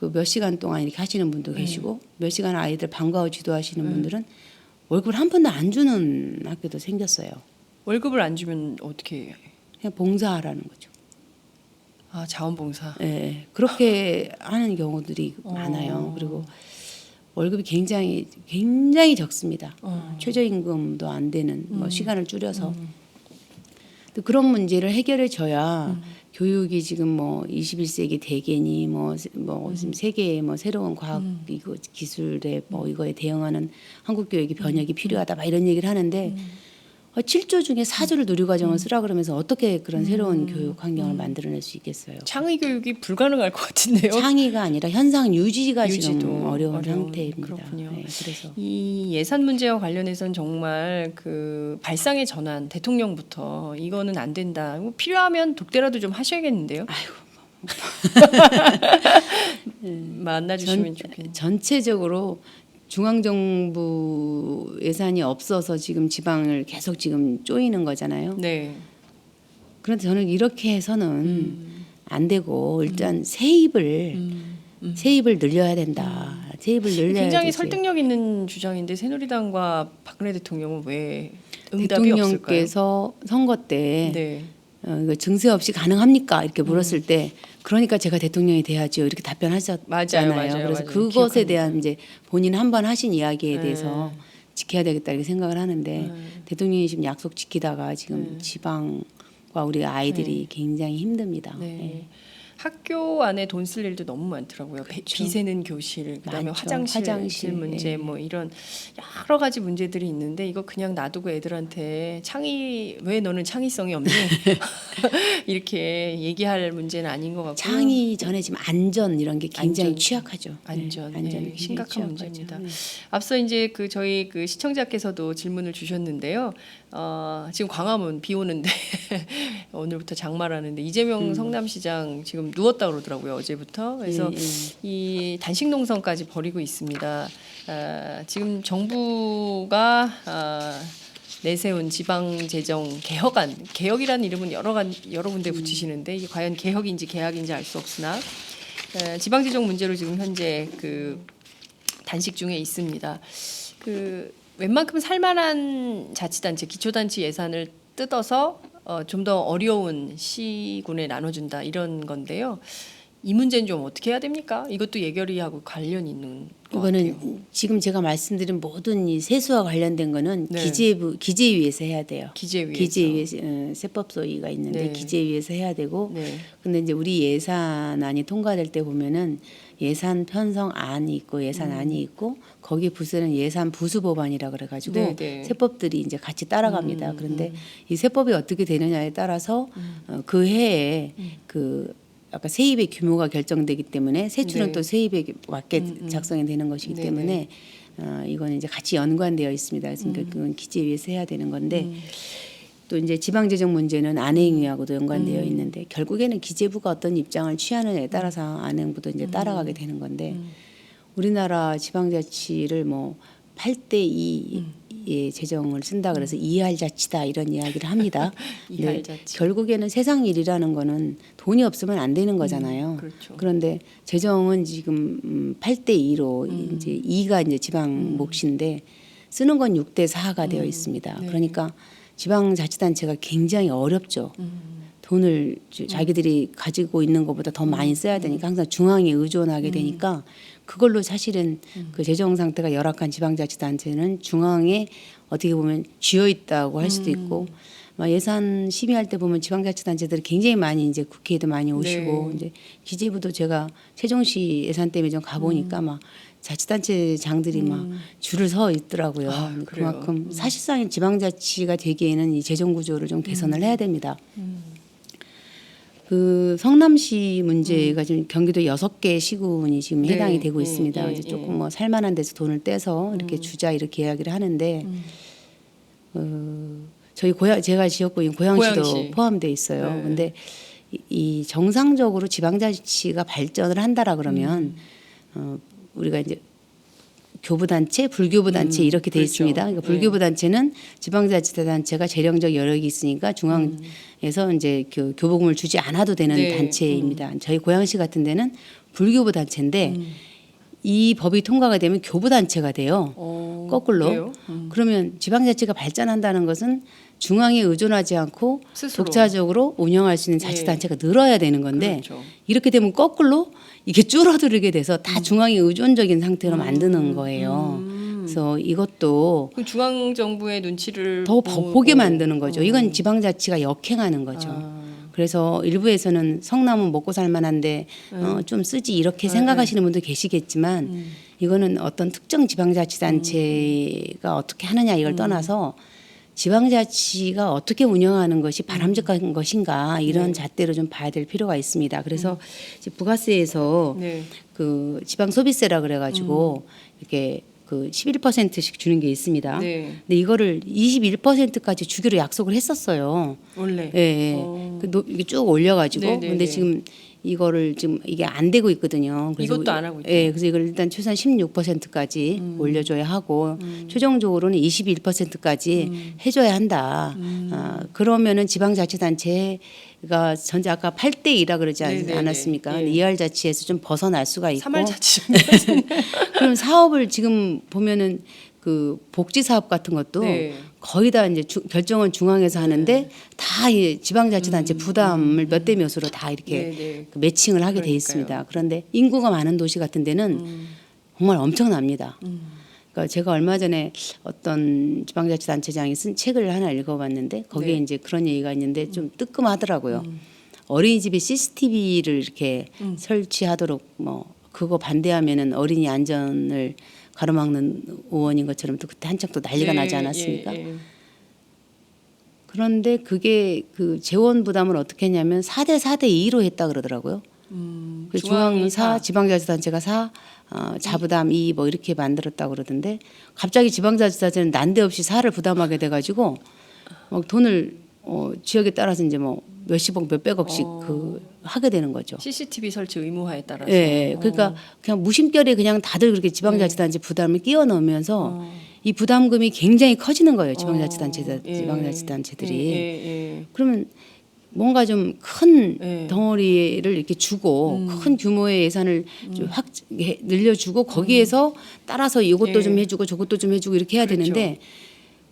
그 몇 시간 동안 이렇게 하시는 분도 계시고 몇 시간 아이들 방과 후 지도하시는 분들은 월급을 한 푼도 안 주는 학교도 생겼어요.
월급을 안 주면 어떻게 해요?
그냥 봉사하라는 거죠.
아, 자원봉사.
네, 그렇게 하는 경우들이 많아요. 그리고 월급이 굉장히 적습니다. 최저임금도 안 되는 뭐 시간을 줄여서 또 그런 문제를 해결해 줘야 교육이 지금 뭐 21세기 대개니 뭐 지금 세계의 뭐 새로운 과학 기술에 뭐 이거에 대응하는 한국 교육의 변혁이 필요하다 막 이런 얘기를 하는데 7조 중에 4조를 누리과정을 쓰라 그러면서 어떻게 그런 새로운 교육 환경을 만들어낼 수 있겠어요?
창의 교육이 불가능할 것 같은데요.
창의가 아니라 현상 유지가
유지도
지금 어려운
어려운,
상태입니다.
그렇군요.
네, 그래서
이 예산 문제와 관련해서는 정말 그 발상의 전환, 대통령부터 이거는 안 된다. 뭐 필요하면 독대라도 좀 하셔야겠는데요. 만나주시면 좋겠네요.
전체적으로 중앙정부 예산이 없어서 지금 지방을 계속 지금 쪼이는 거잖아요.
네.
그런데 저는 이렇게 해서는 안 되고 일단 세입을 늘려야 된다. 세입을 늘려야
굉장히
되지.
설득력 있는 주장인데 새누리당과 박근혜 대통령은 왜 응답이 없을까요?
대통령께서 선거 때
네.
이거 증세 없이 가능합니까? 이렇게 물었을 때 그러니까 제가 대통령이 돼야지요. 이렇게 답변하셨잖아요.
맞아요.
그래서
맞아요.
그것에
기억합니다.
대한 이제 본인 한 번 하신 이야기에 대해서 지켜야 되겠다 이렇게 생각을 하는데 대통령이 지금 약속 지키다가 지금 지방과 우리 아이들이 굉장히 힘듭니다.
네.
네.
학교 안에 돈 쓸 일도 너무 많더라고요. 비세는 교실, 그다음에
많죠.
화장실 문제
예.
뭐 이런 여러 가지 문제들이 있는데 이거 그냥 놔두고 애들한테 왜 너는 창의성이 없니? 이렇게 얘기할 문제는 아닌 것 같고.
창의 전에 지금 안전 이런 게 굉장히
안전.
취약하죠.
안전,
네, 안전이
예, 심각한
취약하죠.
문제입니다.
네.
앞서 이제 저희 시청자께서도 질문을 주셨는데요. 지금 광화문 비 오는데 오늘부터 장마라는데 이재명 성남시장 지금 누웠다 그러더라고요 어제부터. 그래서
예, 예.
이 단식 농성까지 벌이고 있습니다. 지금 정부가 내세운 지방 재정 개혁안, 개혁이라는 이름은 여러 군데 붙이시는데 이게 과연 개혁인지 개혁인지 알 수 없으나 지방 재정 문제로 지금 현재 단식 중에 있습니다. 웬만큼 살만한 자치단체, 기초단체 예산을 뜯어서 좀 더 어려운 시군에 나눠준다 이런 건데요. 이 문제는 좀 어떻게 해야 됩니까? 이것도 예결위하고 관련이 있는 것
이거는
같아요.
지금 제가 말씀드린 모든 이 세수와 관련된 거는
네.
기재위에서 해야 돼요.
기재위에서.
기재위에서 세법 소위가 있는데
네.
기재위에서 해야 되고
네.
근데 이제 우리 예산안이 통과될 때 보면은 예산 편성안이 있고 예산안이 있고 거기 부서는 예산 부수 법안이라 그래가지고
네, 네.
세법들이 이제 같이 따라갑니다. 그런데 이 세법이 어떻게 되느냐에 따라서 그 해에 아까 세입의 규모가 결정되기 때문에 세출은
네.
또 세입에 맞게 작성이 되는 것이기
네,
때문에 이거는 이제 같이 연관되어 있습니다. 그러니까 그건 기재위에서 해야 되는 건데 또 이제 지방재정 문제는 안행위하고도 연관되어 있는데 결국에는 기재부가 어떤 입장을 취하느냐에 따라서 안행부도 이제 따라가게 되는 건데 우리나라 지방자치를 뭐 8대2의 재정을 쓴다 그래서 이할 자치다 이런 이야기를 합니다.
이할
근데
자치.
결국에는 세상 일이라는 거는 돈이 없으면 안 되는 거잖아요.
그렇죠.
그런데 재정은 지금 8대2로 이제 2가 이제 지방 몫인데 쓰는 건 6대4가 되어 있습니다.
네.
그러니까 지방자치단체가 굉장히 어렵죠. 돈을 자기들이 가지고 있는 것보다 더 많이 써야 되니까 항상 중앙에 의존하게 되니까 그걸로 사실은 그 재정 상태가 열악한 지방자치단체는 중앙에 어떻게 보면 쥐어 있다고 할 수도 있고 막 예산 심의할 때 보면 지방자치단체들이 굉장히 많이 이제 국회에도 많이 오시고
네.
이제 기재부도 제가 세종시 예산 때문에 좀 가보니까 막 자치단체장들이 막 줄을 서 있더라고요.
그래요?
그만큼 사실상 지방자치가 되기에는 이 재정 구조를 좀 개선을 해야 됩니다. 그 성남시 문제가 지금 경기도 6개 시군이 지금
네,
해당이 되고
예,
있습니다.
예,
이제 조금
예.
뭐 살만한 데서 돈을 떼서 이렇게 주자 이렇게 이야기를 하는데 저희 제가 지역구인 고양시도
고양시.
포함돼 있어요.
네.
근데 이 정상적으로 지방자치가 발전을 한다라 그러면 우리가 이제 교부단체, 불교부단체 이렇게 돼
그렇죠.
있습니다. 그러니까 불교부단체는 지방자치단체가 재정적 여력이 있으니까 중앙에서 이제 교부금을 주지 않아도 되는
네.
단체입니다. 저희 고양시 같은 데는 불교부단체인데 이 법이 통과가 되면 교부단체가 돼요. 거꾸로.
그래요?
그러면 지방자치가 발전한다는 것은 중앙에 의존하지 않고
스스로.
독자적으로 운영할 수 있는 자치단체가 늘어야 되는 건데
그렇죠.
이렇게 되면 거꾸로 이게 줄어들게 돼서 다 중앙에 의존적인 상태로 만드는 거예요. 그래서 이것도
그 중앙 정부의 눈치를
더 보게
보고.
만드는 거죠. 이건 지방자치가 역행하는 거죠. 그래서 일부에서는 성남은 먹고 살만한데 좀 쓰지 이렇게 생각하시는 분도 계시겠지만 이거는 어떤 특정 지방자치단체가 어떻게 하느냐 이걸 떠나서 지방자치가 어떻게 운영하는 것이 바람직한 것인가 이런 잣대로 좀 봐야 될 필요가 있습니다. 그래서 이제 부가세에서
네.
그 지방소비세라 그래가지고 이렇게 그 11%씩 주는 게 있습니다.
네.
근데 이거를 21%까지 주기로 약속을 했었어요.
원래.
예, 예. 이게 쭉 올려가지고
네, 네,
근데
네.
지금 이거를 지금 이게 안 되고 있거든요. 그래서
이것도 안 하고 있죠.
예, 그래서 이걸 일단 최소한 16%까지 올려줘야 하고 최종적으로는 21%까지 해줘야 한다. 그러면은 지방자치단체가 전제 아까 8대 2라 그러지
네, 네, 네.
않았습니까?
예.
이할자치에서 좀 벗어날 수가 있고.
3할자치.
그럼 사업을 지금 보면은 그 복지 사업 같은 것도
네.
거의 다 이제 결정은 중앙에서 하는데 다 이 지방자치단체 부담을 몇 대 몇으로 다 이렇게
네, 네.
그 매칭을 하게 돼
그러니까요.
있습니다. 그런데 인구가 많은 도시 같은 데는 정말 엄청납니다. 그러니까 제가 얼마 전에 어떤 지방자치단체장이 쓴 책을 하나 읽어봤는데 거기에
네.
이제 그런 얘기가 있는데 좀 뜨끔하더라고요. 어린이집에 CCTV를 이렇게 설치하도록 뭐 그거 반대하면은 어린이 안전을 가로막는 의원인 것처럼 또 그때 한창 또 난리가
예,
나지 않았습니까?
예, 예.
그런데 그게 그 재원 부담을 어떻게 했냐면 4대 4대 2로 했다 그러더라고요. 그 중앙 4, 지방자치단체가 4, 자부담 2 뭐 이렇게 만들었다고 그러던데 갑자기 지방자치단체는 난데없이 4를 부담하게 돼가지고 막 돈을 지역에 따라서 이제 뭐 몇십억 몇백억씩 그 하게 되는 거죠.
CCTV 설치 의무화에 따라서.
예, 그러니까 그냥 무심결에 그냥 다들 그렇게 지방자치단체 부담을 끼워 넣으면서 이 부담금이 굉장히 커지는 거예요. 지방자치단체들이.
예, 예.
그러면 뭔가 좀 큰
예.
덩어리를 이렇게 주고 큰 규모의 예산을 좀 확 늘려주고 거기에서 따라서 이것도
예.
좀 해주고 저것도 좀 해주고 이렇게 해야
그렇죠.
되는데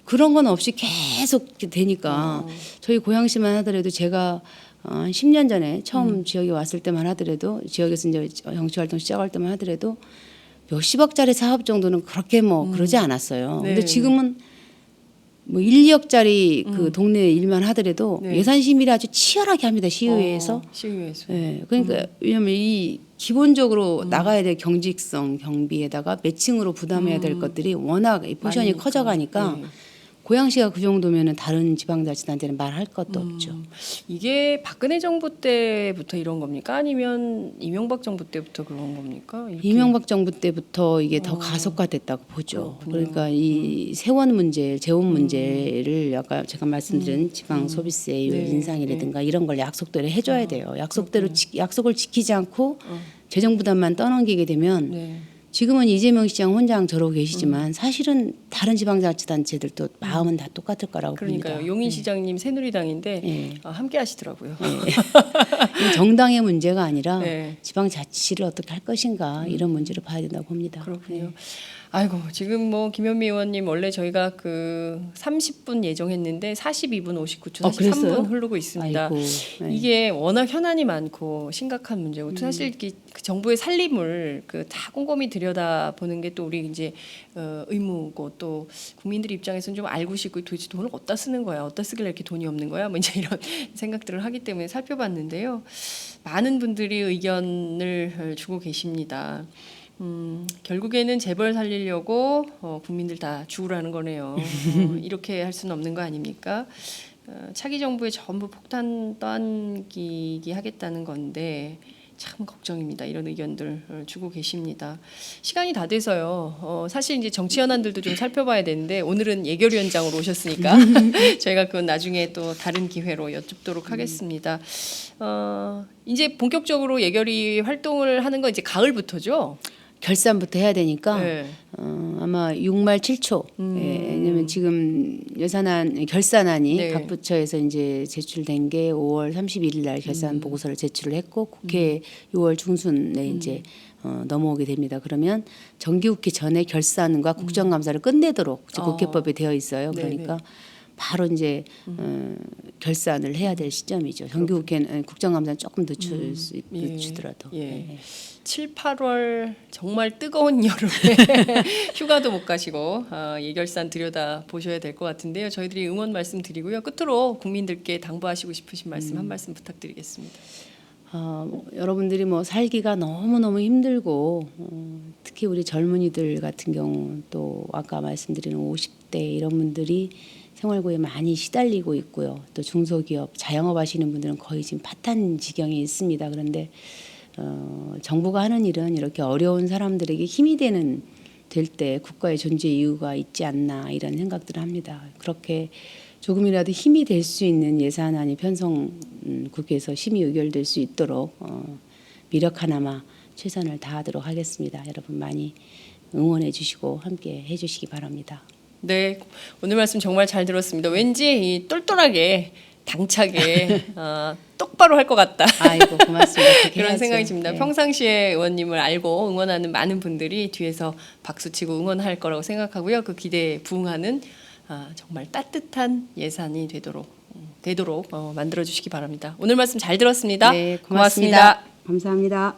그런 건 없이 계속 이렇게 되니까 저희 고양시만 하더라도 제가 한 10년 전에 처음 지역에 왔을 때만 하더라도 지역에서 이제 정치활동 시작할 때만 하더라도 몇십억짜리 사업 정도는 그렇게 뭐 그러지 않았어요.
네.
근데 지금은 뭐 1, 2억짜리 그 동네 일만 하더라도
네.
예산 심의를 아주 치열하게 합니다. 시의회에서.
시의회에서.
예. 그러니까 왜냐하면 이 기본적으로 나가야 될 경직성 경비에다가 매칭으로 부담해야 될 것들이 워낙 이 포션이
많으니까.
커져가니까
네.
고양시가 그 정도면은 다른 지방자치단체는 말할 것도 없죠.
이게 박근혜 정부 때부터 이런 겁니까? 아니면 이명박 정부 때부터 그런 겁니까? 이렇게.
이명박 정부 때부터 이게 더 가속화됐다고 보죠. 그러니까 이 세원 문제, 재원 문제를 아까 제가 말씀드린 지방 소비세율
네,
인상이라든가 이런 걸 약속대로 해줘야 돼요. 약속대로 약속을 지키지 않고 재정 부담만 떠넘기게 되면
네.
지금은 이재명 시장 혼자 저러고 계시지만 사실은 다른 지방자치단체들도 마음은 다 똑같을 거라고
그러니까요.
봅니다.
용인 시장님 새누리당인데
네.
함께 하시더라고요.
이 정당의 문제가 아니라
네.
지방자치를 어떻게 할 것인가 이런 문제를 봐야 된다고 봅니다.
그렇군요. 아이고 지금 뭐 김현미 의원님 원래 저희가 그 30분 예정했는데 42분 59초 43분 흐르고 있습니다.
아이고, 네.
이게 워낙 현안이 많고 심각한 문제고 사실 이렇게 그 정부의 살림을 그 다 꼼꼼히 들여다 보는 게 또 우리 이제 의무고 또 국민들 입장에서는 좀 알고 싶고 도대체 돈을 어디다 쓰는 거야, 어디다 쓰길래 이렇게 돈이 없는 거야, 뭐 이제 이런 생각들을 하기 때문에 살펴봤는데요. 많은 분들이 의견을 주고 계십니다. 결국에는 재벌 살리려고 국민들 다 죽으라는 거네요. 이렇게 할 수는 없는 거 아닙니까? 차기 정부에 전부 폭탄 떠안기기 하겠다는 건데 참 걱정입니다. 이런 의견들 주고 계십니다. 시간이 다 돼서요. 사실 이제 정치 현안들도 좀 살펴봐야 되는데 오늘은 예결위원장으로 오셨으니까 저희가 그건 나중에 또 다른 기회로 여쭙도록 하겠습니다. 이제 본격적으로 예결위 활동을 하는 건 이제 가을부터죠.
결산부터 해야 되니까
네.
아마 6말 7초. 예, 왜냐면 지금 결산안이
네.
각 부처에서 이제 제출된 게 5월 31일 날 결산 보고서를 제출을 했고 국회 6월 중순에 이제 넘어오게 됩니다. 그러면 정기국회 전에 결산과 국정감사를 끝내도록 이제 국회법에 되어 있어요. 그러니까 바로 이제 결산을 해야 될 시점이죠. 정기국회는 국정감사는 조금 늦추더라도.
예.
네.
7, 8월 정말 뜨거운 여름에 휴가도 못 가시고 예결산 들여다 보셔야 될 것 같은데요. 저희들이 응원 말씀 드리고요. 끝으로 국민들께 당부하시고 싶으신 말씀 한 말씀 부탁드리겠습니다.
여러분들이 뭐 살기가 너무너무 힘들고 특히 우리 젊은이들 같은 경우 또 아까 말씀드린 50대 이런 분들이 생활고에 많이 시달리고 있고요. 또 중소기업, 자영업 하시는 분들은 거의 지금 파탄 지경에 있습니다. 그런데 정부가 하는 일은 이렇게 어려운 사람들에게 힘이 될 때 국가의 존재 이유가 있지 않나 이런 생각들을 합니다. 그렇게 조금이라도 힘이 될 수 있는 예산안이 편성국회에서 심의 의결될 수 있도록 미력 하나마 최선을 다하도록 하겠습니다. 여러분 많이 응원해 주시고 함께 해 주시기 바랍니다.
네, 오늘 말씀 정말 잘 들었습니다. 왠지 이 똘똘하게 당차게 똑바로 할 것 같다.
아이고 고맙습니다. 그렇게
그런
해야죠.
생각이 듭니다.
네.
평상시에 의원님을 알고 응원하는 많은 분들이 뒤에서 박수치고 응원할 거라고 생각하고요. 그 기대에 부응하는 정말 따뜻한 예산이 되도록 만들어 주시기 바랍니다. 오늘 말씀 잘 들었습니다.
네, 고맙습니다. 감사합니다.